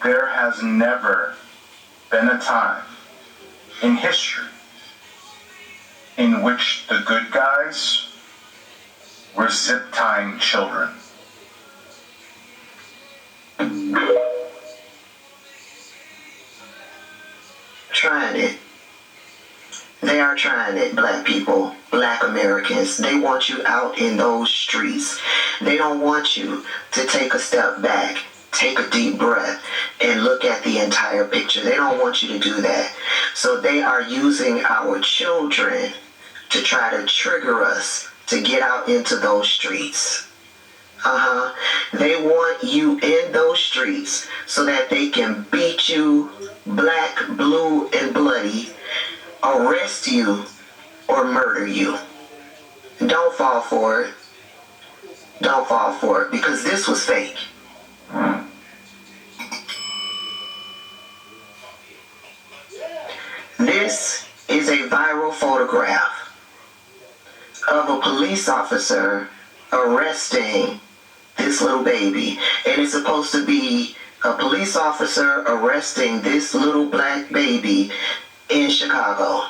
There has never been a time in history in which the good guys were zip-tying children. Trying it. They are trying it, black people, black Americans. They want you out in those streets. They don't want you to take a step back, take a deep breath, and look at the entire picture. They don't want you to do that. So they are using our children to try to trigger us to get out into those streets. They want you in those streets so that they can beat you black, blue, and bloody, arrest you, or murder you. Don't fall for it. Don't fall for it, because this was fake. This is a viral photograph of a police officer arresting this little baby. And it's supposed to be a police officer arresting this little black baby in Chicago.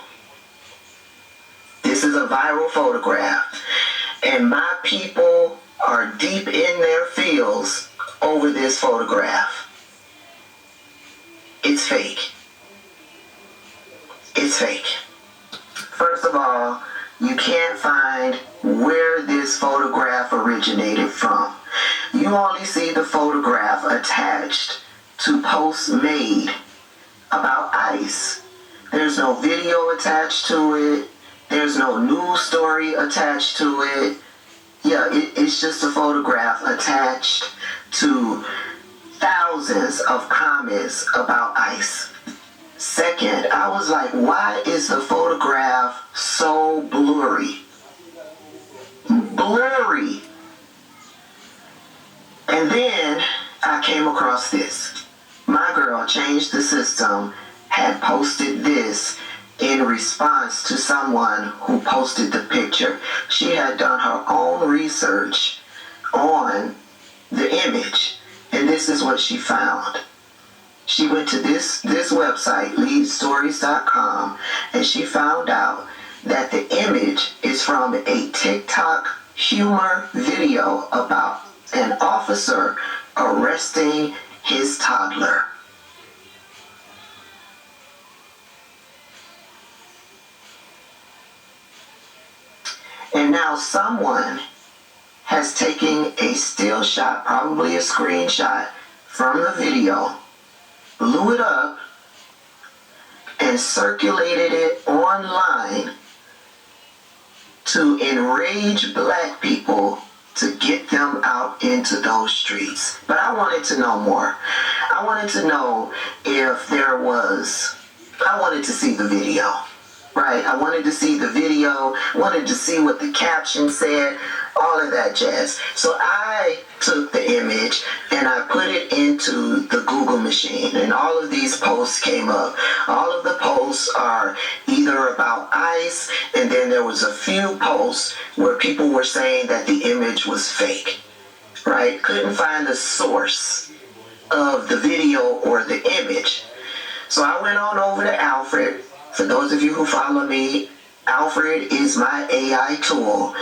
This is a viral photograph. And my people are deep in their feels over this photograph. It's fake. It's fake. First of all, you can't find where this photograph originated from. You only see the photograph attached to posts made about ICE. There's no video attached to it. There's no news story attached to it. Yeah, it's just a photograph attached to thousands of comments about ICE. Second, I was like, why is the photograph so blurry? Blurry. And then I came across this. My girl, Changed the System, had posted this in response to someone who posted the picture. She had done her own research on the image, and this is what she found. She went to this website, leadstories.com, and she found out that the image is from a TikTok humor video about an officer arresting his toddler. And now someone has taken a still shot, probably a screenshot from the video, blew it up, and circulated it online to enrage black people to get them out into those streets. But I wanted to know more. I wanted to know if there was, I wanted to see the video, right? I wanted to see the video, wanted to see what the caption said, all of that jazz. So I took the image and I put it into the Google machine, and all of these posts came up. All of the posts are either about ICE, and then there was a few posts where people were saying that the image was fake, right? Couldn't find the source of the video or the image. So I went on over to Alfred. For those of you who follow me, Alfred is my AI tool,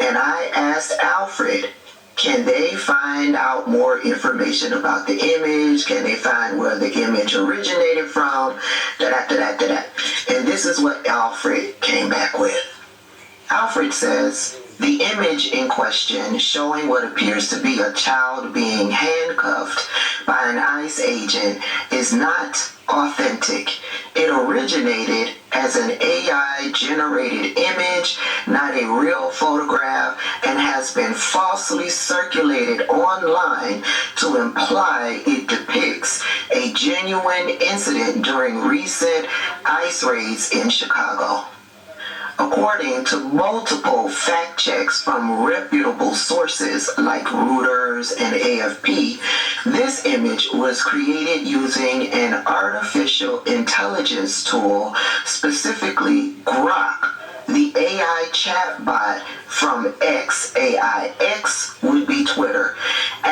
and I asked Alfred, can they find out more information about the image? Can they find where the image originated from? And this is what Alfred came back with. Alfred says, the image in question showing what appears to be a child being handcuffed by an ICE agent is not authentic. It originated as an AI-generated image, not a real photograph, and has been falsely circulated online to imply it depicts a genuine incident during recent ICE raids in Chicago. According to multiple fact checks from reputable sources like Reuters and AFP, this image was created using an artificial intelligence tool, specifically Grok, the AI chatbot from X, AI X would be Twitter,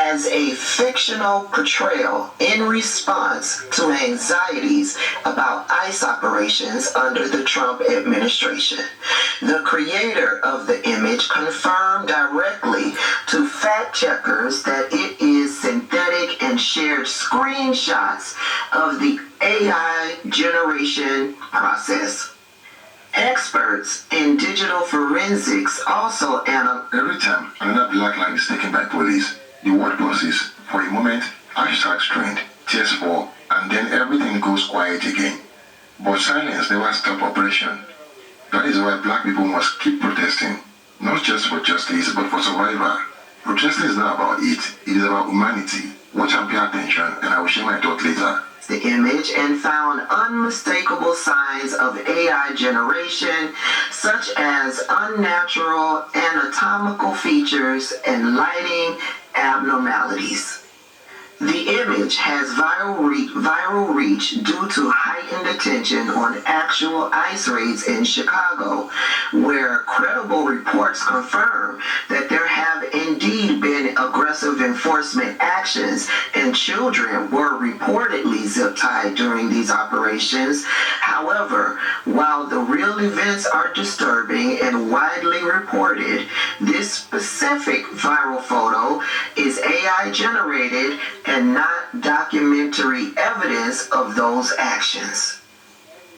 as a fictional portrayal in response to anxieties about ICE operations under the Trump administration. The creator of the image confirmed directly to fact checkers that it is synthetic and shared screenshots of the AI generation process. Experts in digital forensics also analyze. Every time another black line is taken by police, the word pauses. For a moment, hashtags trend, tears fall, and then everything goes quiet again. But silence never stops operation. That is why black people must keep protesting, not just for justice, but for survival. Protesting is not about it is about humanity. Watch and pay attention, and I will share my thought later. The image and found unmistakable signs of AI generation, such as unnatural anatomical features and lighting abnormalities. The image has viral reach due to heightened attention on actual ICE raids in Chicago, where credible reports confirm that there have indeed been aggressive enforcement actions and children were reportedly zip-tied during these operations. However, while the real events are disturbing and widely reported, this specific viral photo is AI generated and not documentary evidence of those actions.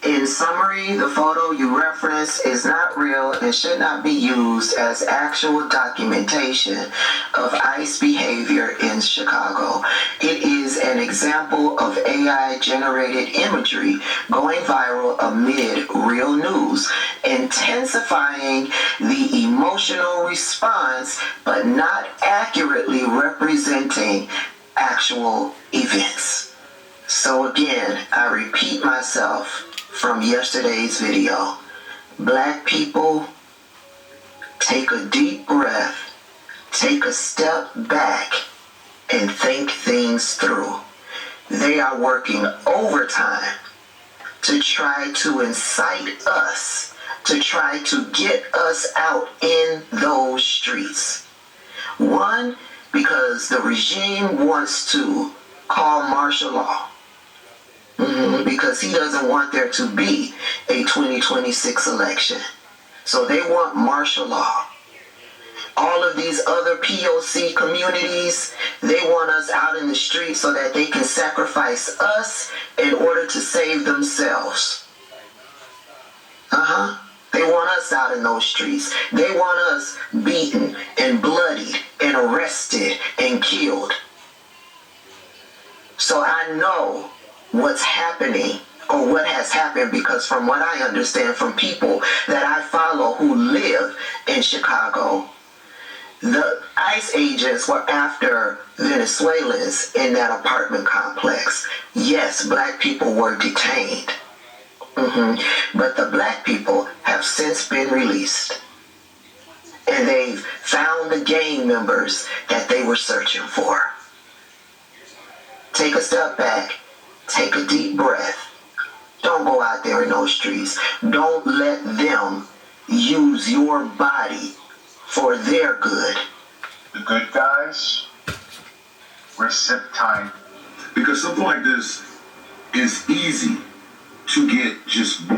In summary, the photo you reference is not real and should not be used as actual documentation of ICE behavior in Chicago. It is an example of AI-generated imagery going viral amid real news, intensifying the emotional response but not accurately representing actual events. So again, I repeat myself from yesterday's video. Black people, take a deep breath, take a step back, and think things through. They are working overtime to try to incite us, to try to get us out in those streets. One, because the regime wants to call martial law. Because he doesn't want there to be a 2026 election. So they want martial law. All of these other POC communities, they want us out in the street so that they can sacrifice us in order to save themselves. They want us out in those streets. They want us beaten and bloodied and arrested and killed. So I know what's happening or what has happened, because from what I understand from people that I follow who live in Chicago, the ICE agents were after Venezuelans in that apartment complex. Yes, black people were detained. But the black people have since been released. And they've found the gang members that they were searching for. Take a step back. Take a deep breath. Don't go out there in those streets. Don't let them use your body for their good. The good guys were zip-tied. Because something like this is easy to get just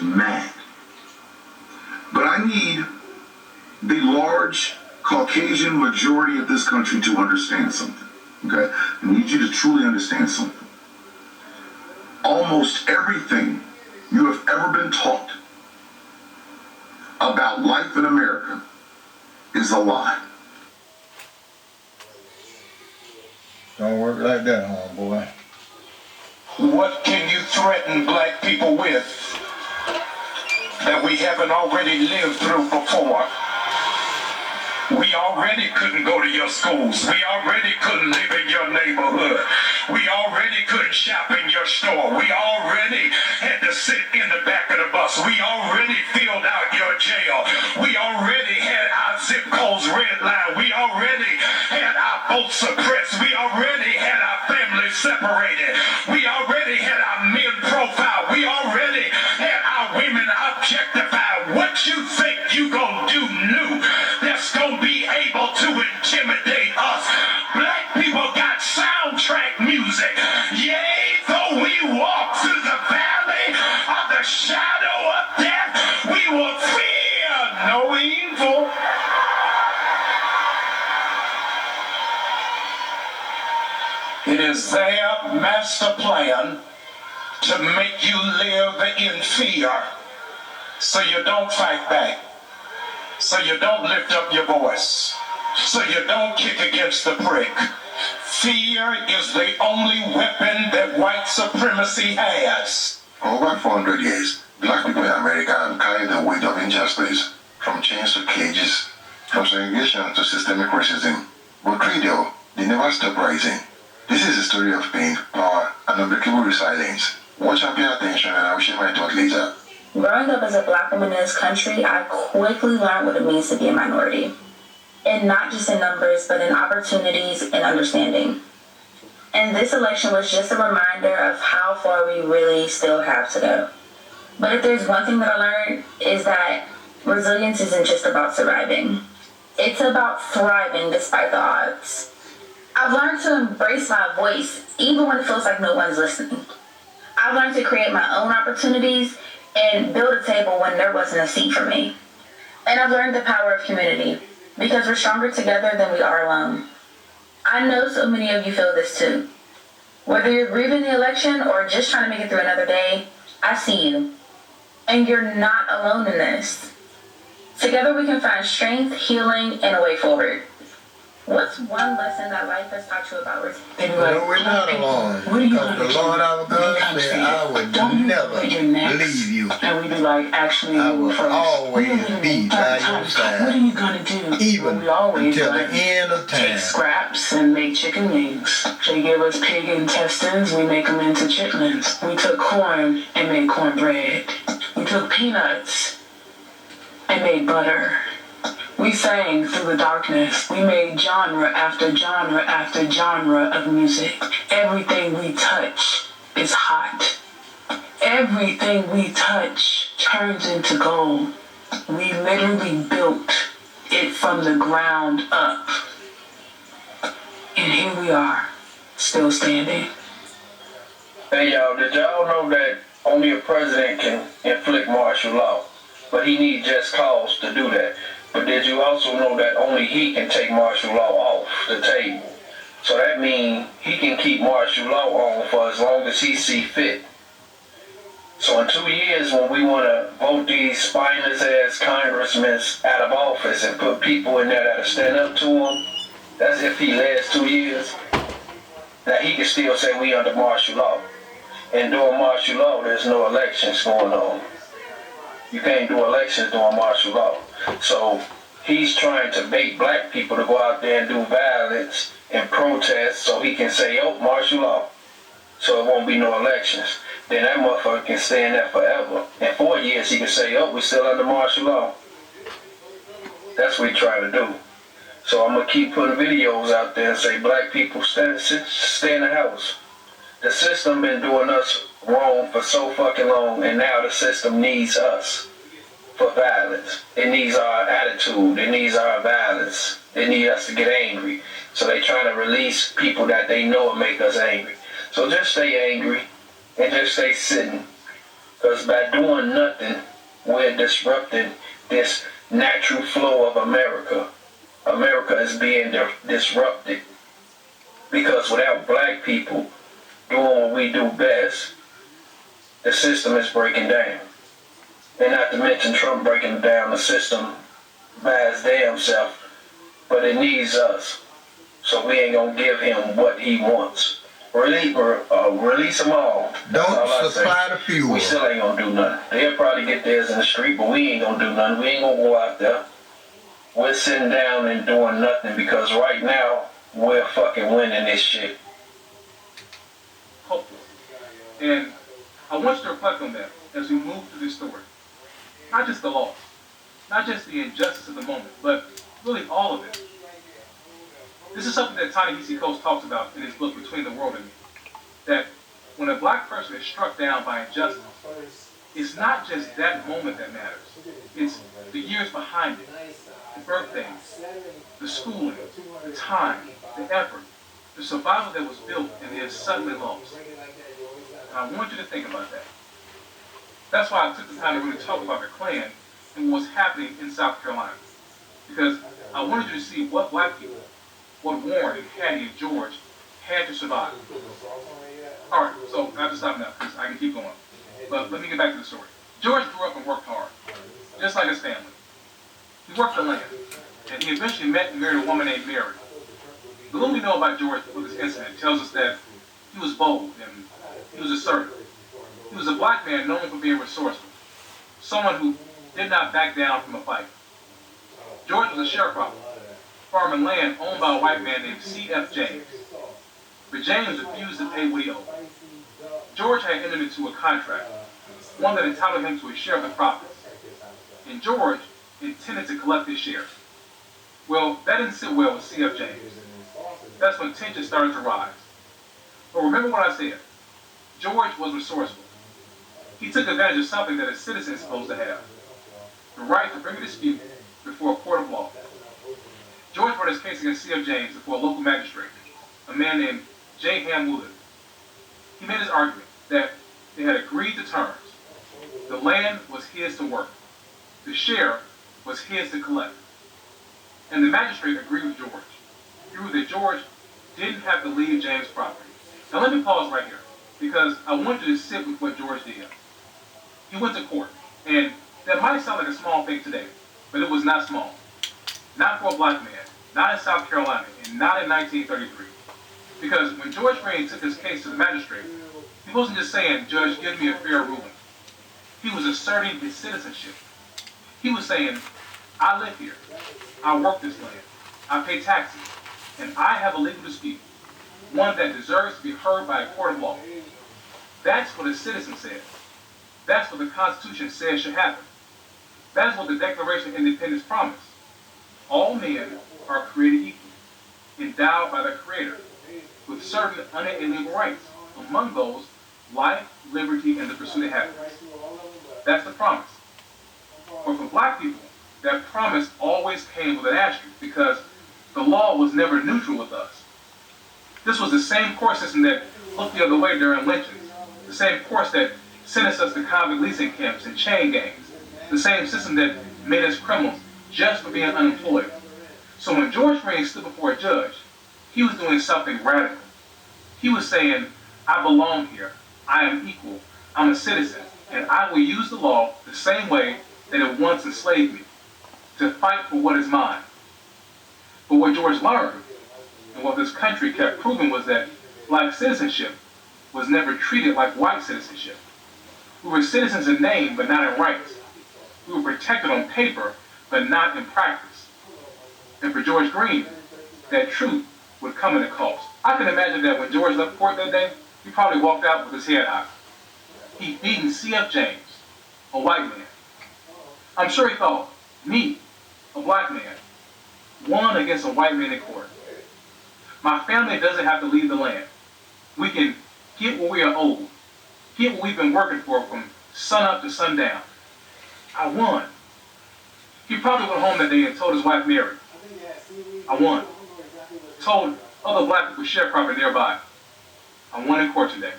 mad. But I need the large Caucasian majority of this country to understand something. Okay? I need you to truly understand something. Almost everything you have ever been taught about life in America is a lie. Don't work like that, homeboy. What can you threaten black people with that we haven't already lived through before? We already couldn't go to your schools. We already couldn't live in your neighborhood. We already couldn't shop in your store. We already had to sit in the back of the bus. We already filled out your jail. We already had our zip codes redlined. We already had our votes suppressed. We already had our families separated. We already had our men profiled. We already had our women objectified. What you think you gonna do new that's gonna be able to intimidate us? Black people It is their master plan to make you live in fear so you don't fight back, so you don't lift up your voice, so you don't kick against the prick. Fear is the only weapon that white supremacy has. For over 400 years, black people in America have carried the weight of injustice, from chains to cages, from segregation to systemic racism. But Credo, they never stop rising. This is a story of pain, power, and unbreakable resilience. Watch and pay attention, and I will share my thought later. Growing up as a black woman in this country, I quickly learned what it means to be a minority. And not just in numbers, but in opportunities and understanding. And this election was just a reminder of how far we really still have to go. But if there's one thing that I learned, is that resilience isn't just about surviving. It's about thriving despite the odds. I've learned to embrace my voice, even when it feels like no one's listening. I've learned to create my own opportunities and build a table when there wasn't a seat for me. And I've learned the power of community, because we're stronger together than we are alone. I know so many of you feel this too. Whether you're grieving the election or just trying to make it through another day, I see you. And you're not alone in this. Together we can find strength, healing, and a way forward. What's one lesson that life has taught you about resilience? No, we're not alone. Because the Lord our God said, I would never leave you. And we'd be like, actually, I will always be by your What side, are you gonna do? even we always until the like, end of take time. scraps and make chicken wings. They give us pig intestines, we make them into chitlins. We took corn and made cornbread. We took peanuts and made butter. We sang through the darkness. We made genre after genre after genre of music. Everything we touch is hot. Everything we touch turns into gold. We literally built it from the ground up. And here we are, still standing. Hey y'all, did y'all know that only a president can inflict martial law? But he needs just cause to do that. But did you also know that only he can take martial law off the table? So that means he can keep martial law on for as long as he see fit. So in 2 years, when we want to vote these spineless ass congressmen out of office and put people in there that'll stand up to him, that's if he lasts 2 years. Now he can still say we under martial law. And during martial law, there's no elections going on. You can't do elections during martial law. So he's trying to bait black people to go out there and do violence and protest so he can say, oh, martial law. So it won't be no elections. Then that motherfucker can stay in there forever. In 4 years, he can say, oh, we're still under martial law. That's what he's trying to do. So I'm going to keep putting videos out there and say, black people, stay in the house. The system been doing us wrong for so fucking long, and now the system needs us for violence. It needs our attitude. It needs our violence. They need us to get angry. So they trying to release people that they know will make us angry. So just stay angry and just stay sitting. Because by doing nothing, we're disrupting this natural flow of America. America is being disrupted. Because without black people doing what we do best, the system is breaking down. And not to mention Trump breaking down the system by his damn self. But it needs us. So we ain't gonna give him what he wants. Release them all. Don't supply the fuel. We still ain't gonna do nothing. They'll probably get theirs in the street, but we ain't gonna do nothing. We ain't gonna go out there. We're sitting down and doing nothing because right now we're fucking winning this shit. Hopeless. And I want you to reflect on that as we move through this story. Not just the loss, not just the injustice of the moment, but really all of it. This is something that Ta-Nehisi Coates talks about in his book, Between the World and Me. That when a black person is struck down by injustice, it's not just that moment that matters. It's the years behind it, the birthdays, the schooling, the time, the effort, the survival that was built and then suddenly lost. And I want you to think about that. That's why I took the time to really talk about the Klan and what's happening in South Carolina. Because I wanted you to see what black people, what Warren and Hattie and George had to survive. All right, so I have to stop now because I can keep going. But let me get back to the story. George grew up and worked hard, just like his family. He worked the land, and he eventually met and married a woman named Mary. The little we know about George with this incident tells us that he was bold and he was assertive. He was a black man known for being resourceful, someone who did not back down from a fight. George was a sharecropper, farming land owned by a white man named C.F. James. But James refused to pay what he owed. George had entered into a contract, one that entitled him to a share of the profits, and George intended to collect his share. Well, that didn't sit well with C.F. James. That's when tension started to rise. But remember what I said. George was resourceful. He took advantage of something that a citizen is supposed to have, the right to bring a dispute before a court of law. George brought his case against C.F. James before a local magistrate, a man named J. Ham Wood. He made his argument that they had agreed to terms. The land was his to work. The share was his to collect. And the magistrate agreed with George. He ruled that George didn't have to leave James' property. Now let me pause right here, because I want you to sit with what George did. He went to court, and that might sound like a small thing today, but it was not small. Not for a black man, not in South Carolina, and not in 1933. Because when George Green took his case to the magistrate, he wasn't just saying, "Judge, give me a fair ruling." He was asserting his citizenship. He was saying, "I live here, I work this land, I pay taxes, and I have a legal dispute, one that deserves to be heard by a court of law." That's what a citizen says. That's what the Constitution says should happen. That is what the Declaration of Independence promised. All men are created equal, endowed by their Creator, with certain unalienable rights, among those, life, liberty, and the pursuit of happiness. That's the promise. But for black people, that promise always came with an asterisk, because the law was never neutral with us. This was the same court system that looked the other way during lynchings, the same courts that sentenced us to convict leasing camps and chain gangs, the same system that made us criminals just for being unemployed. So when George Green stood before a judge, he was doing something radical. He was saying, "I belong here, I am equal, I'm a citizen, and I will use the law the same way that it once enslaved me, to fight for what is mine." But what George learned, and what this country kept proving, was that black citizenship was never treated like white citizenship. We were citizens in name, but not in rights. We were protected on paper, but not in practice. And for George Green, that truth would come at a cost. I can imagine that when George left court that day, he probably walked out with his head high. He'd beaten C.F. James, a white man. I'm sure he thought, me, a black man, won against a white man in court. My family doesn't have to leave the land. We can get what we are owed, get what we've been working for from sun up to sundown. I won. He probably went home that day and told his wife Mary, "I won." Told other black people sharecropping nearby, "I won in court today."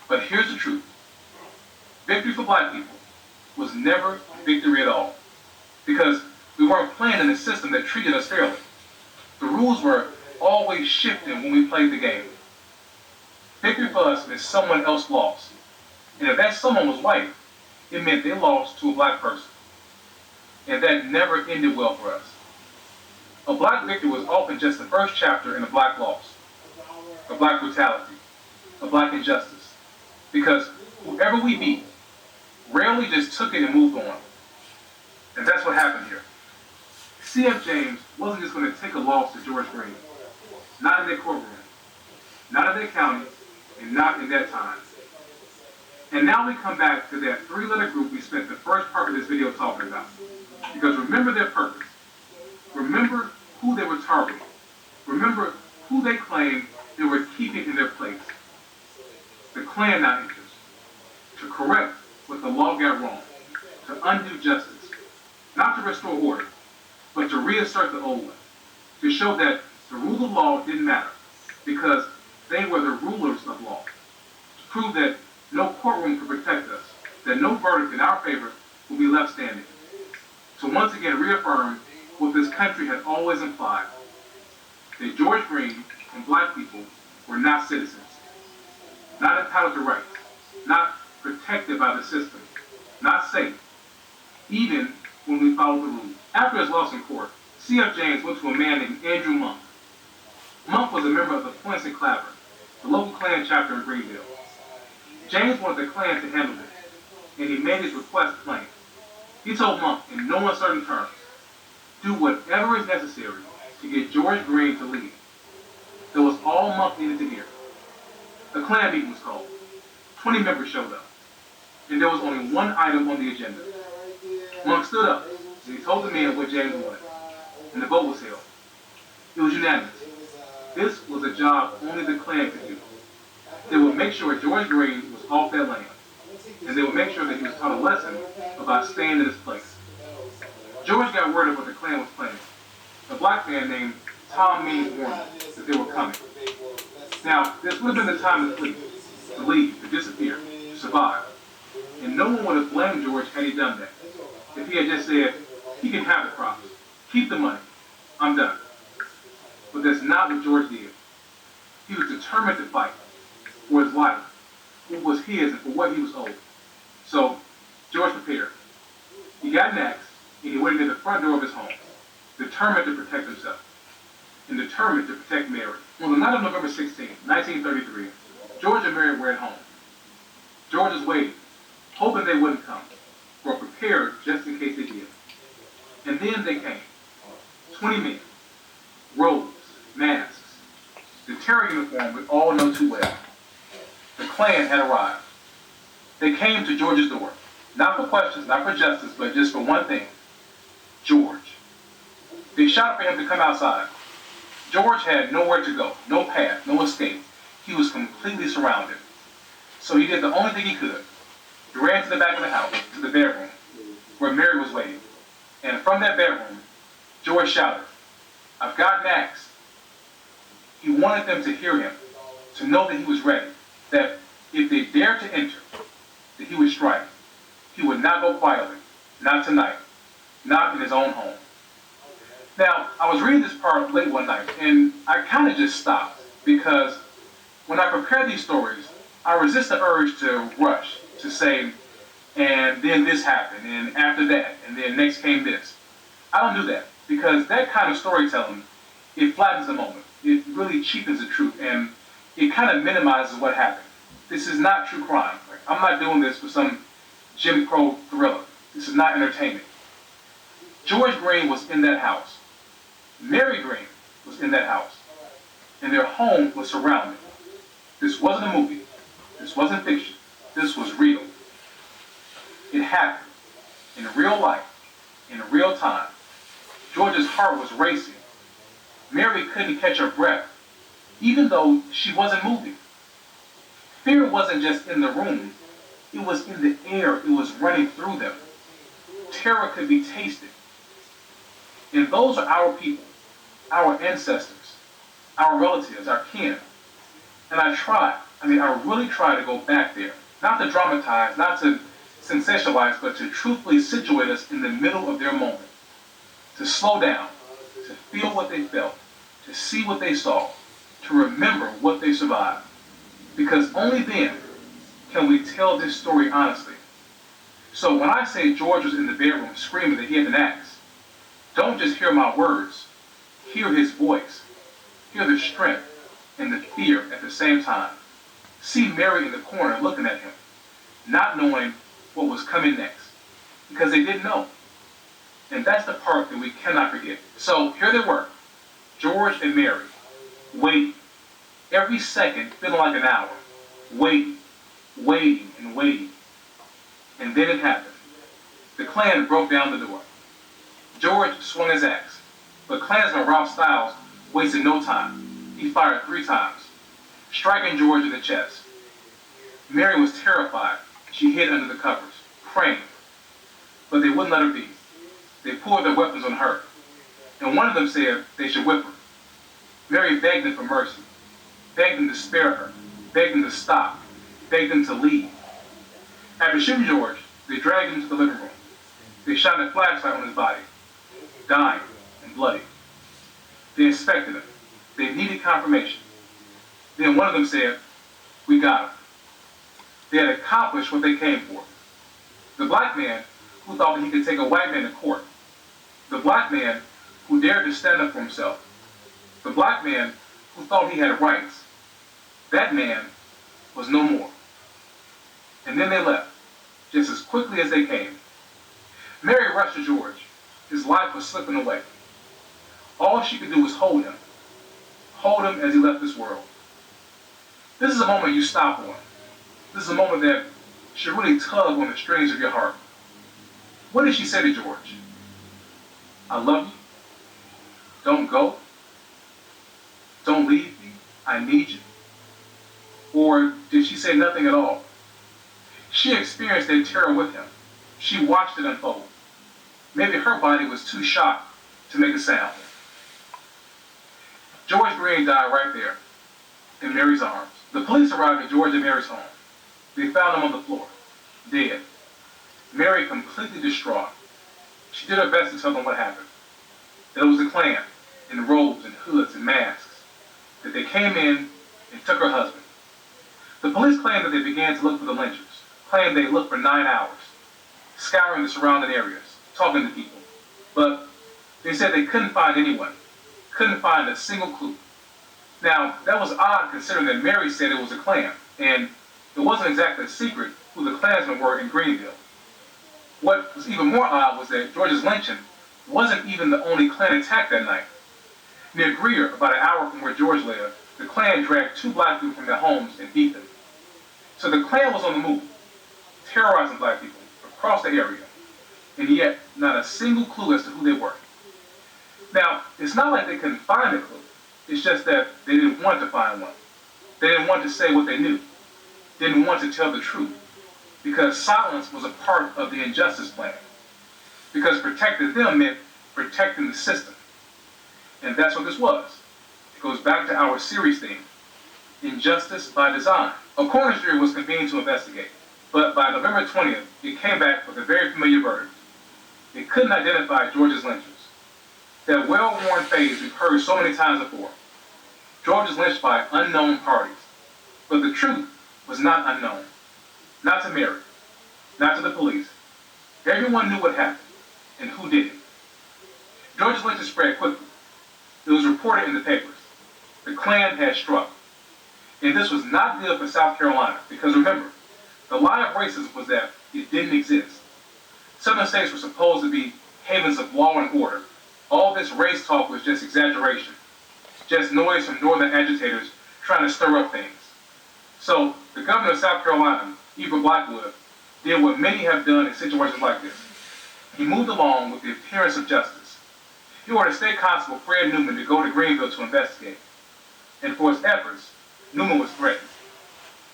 But here's the truth. Victory for black people was never victory at all, because we weren't playing in a system that treated us fairly. The rules were always shifting when we played the game. Victory for us meant someone else lost. And if that someone was white, it meant they lost to a black person. And that never ended well for us. A black victory was often just the first chapter in a black loss, a black brutality, a black injustice. Because whoever we beat rarely just took it and moved on. And that's what happened here. C.F. James wasn't just going to take a loss to George Green. Not in their courtroom, not in their county, and not in that time. And now we come back to that three-letter group we spent the first part of this video talking about. Because remember their purpose. Remember who they were targeting. Remember who they claimed they were keeping in their place. The Klan now enters to correct what the law got wrong, to undo justice, not to restore order, but to reassert the old one, to show that the rule of law didn't matter, because they were the rulers of law, to prove that no courtroom could protect us, that no verdict in our favor will be left standing, to once again reaffirm what this country had always implied, that George Green and black people were not citizens, not entitled to rights, not protected by the system, not safe, even when we followed the rules. After his loss in court, C.F. James went to a man named Andrew Monk. Monk was a member of the Points and Claver, the local Klan chapter in Greenville. James wanted the Klan to handle this, and he made his request plain. He told Monk, in no uncertain terms, do whatever is necessary to get George Green to leave. That was all Monk needed to hear. A Klan meeting was called. 20 members showed up, and there was only one item on the agenda. Monk stood up, and he told the men what James wanted, and the vote was held. It was unanimous. This was a job only the Klan could do. They would make sure George Green was off that land, and they would make sure that he was taught a lesson about staying in his place. George got word of what the Klan was planning. A black man named Tom Means warned them that they were coming. Now, this would have been the time to flee, to leave, to disappear, to survive. And no one would have blamed George had he done that. If he had just said, he can have the crops, keep the money, I'm done. But that's not what George did. He was determined to fight for his life, what was his and for what he was owed. So, George prepared. He got an axe, and he waited at the front door of his home, determined to protect himself, and determined to protect Mary. On the night of November 16, 1933, George and Mary were at home. George was waiting, hoping they wouldn't come, or prepared just in case they did. And then they came. 20 men, robes, masks, the terror uniform we all know too well. The Klan had arrived. They came to George's door, not for questions, not for justice, but just for one thing, George. They shouted for him to come outside. George had nowhere to go, no path, no escape. He was completely surrounded. So he did the only thing he could. He ran to the back of the house, to the bedroom, where Mary was waiting. And from that bedroom, George shouted, I've got an axe. He wanted them to hear him, to know that he was ready, that if they dared to enter, that he would strike. He would not go quietly, not tonight, not in his own home. Now, I was reading this part late one night, and I kind of just stopped, because when I prepare these stories, I resist the urge to rush, to say, and then this happened, and after that, and then next came this. I don't do that, because that kind of storytelling, it flattens the moment. It really cheapens the truth, and it kind of minimizes what happened. This is not true crime. I'm not doing this for some Jim Crow thriller. This is not entertainment. George Green was in that house. Mary Green was in that house. And their home was surrounded. This wasn't a movie. This wasn't fiction. This was real. It happened in real life, in real time. George's heart was racing. Mary couldn't catch her breath, even though she wasn't moving. Fear wasn't just in the room. It was in the air. It was running through them. Terror could be tasted. And those are our people, our ancestors, our relatives, our kin. And I really try to go back there. Not to dramatize, not to sensationalize, but to truthfully situate us in the middle of their moment. To slow down, to feel what they felt, to see what they saw, to remember what they survived. Because only then can we tell this story honestly. So when I say George was in the bedroom screaming that he had an axe, don't just hear my words, hear his voice, hear the strength and the fear at the same time. See Mary in the corner looking at him, not knowing what was coming next, because they didn't know. And that's the part that we cannot forget. So here they were, George and Mary, waiting, every second feeling like an hour, waiting, waiting, and waiting. And then it happened. The Klan broke down the door. George swung his axe, but Klansman Ralph Stiles wasted no time. He fired 3 times, striking George in the chest. Mary was terrified. She hid under the covers, praying. But they wouldn't let her be. They pulled their weapons on her. And one of them said they should whip her. Mary begged them for mercy, begged them to spare her, begged them to stop, begged them to leave. After shooting George, they dragged him to the living room. They shot a flashlight on his body, dying and bloody. They inspected him. They needed confirmation. Then one of them said, "We got him." They had accomplished what they came for. The black man who thought that he could take a white man to court. The black man who dared to stand up for himself. The black man who thought he had rights. That man was no more. And then they left, just as quickly as they came. Mary rushed to George. His life was slipping away. All she could do was hold him as he left this world. This is a moment you stop on. This is a moment that should really tug on the strings of your heart. What did she say to George? "I love you. Don't go. Don't leave me. I need you." Or did she say nothing at all? She experienced that terror with him. She watched it unfold. Maybe her body was too shocked to make a sound. George Green died right there, in Mary's arms. The police arrived at George and Mary's home. They found him on the floor, dead. Mary completely distraught. She did her best to tell them what happened. That it was the Klan, in robes and hoods and masks, that they came in and took her husband. The police claimed that they began to look for the lynchers, claimed they looked for 9 hours, scouring the surrounding areas, talking to people. But they said they couldn't find anyone, couldn't find a single clue. Now, that was odd considering that Mary said it was a Klan, and it wasn't exactly a secret who the Klansmen were in Greenville. What was even more odd was that George's lynching wasn't even the only Klan attack that night. Near Greer, about an hour from where George lived, the Klan dragged 2 black people from their homes and beat them. So the Klan was on the move, terrorizing black people across the area, and yet not a single clue as to who they were. Now, it's not like they couldn't find a clue. It's just that they didn't want to find one. They didn't want to say what they knew. Didn't want to tell the truth. Because silence was a part of the injustice plan. Because protecting them meant protecting the system. And that's what this was. It goes back to our series theme, Injustice by Design. A coroner's jury was convened to investigate. But by November 20th, it came back with a very familiar verdict. It couldn't identify George's lynchers. That well-worn phrase we've heard so many times before. George was lynched by unknown parties. But the truth was not unknown. Not to Mary. Not to the police. Everyone knew what happened and who did it. George's lynching spread quickly. It was reported in the papers. The Klan had struck. And this was not good for South Carolina because remember, the lie of racism was that it didn't exist. Southern states were supposed to be havens of law and order. All this race talk was just exaggeration. Just noise from northern agitators trying to stir up things. So the governor of South Carolina, Eber Blackwood, did what many have done in situations like this. He moved along with the appearance of justice. He ordered State Constable Fred Newman to go to Greenville to investigate. And for his efforts, Newman was threatened.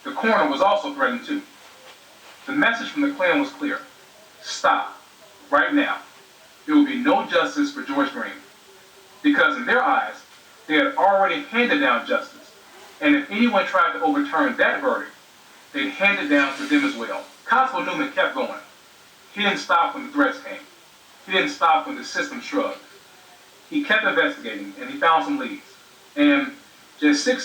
The coroner was also threatened too. The message from the Klan was clear. Stop, right now. There will be no justice for George Green. Because in their eyes, they had already handed down justice. And if anyone tried to overturn that verdict, they'd hand it down to them as well. Constable Newman kept going. He didn't stop when the threats came. He didn't stop when the system shrugged. He kept investigating, and he found some leads. And just 6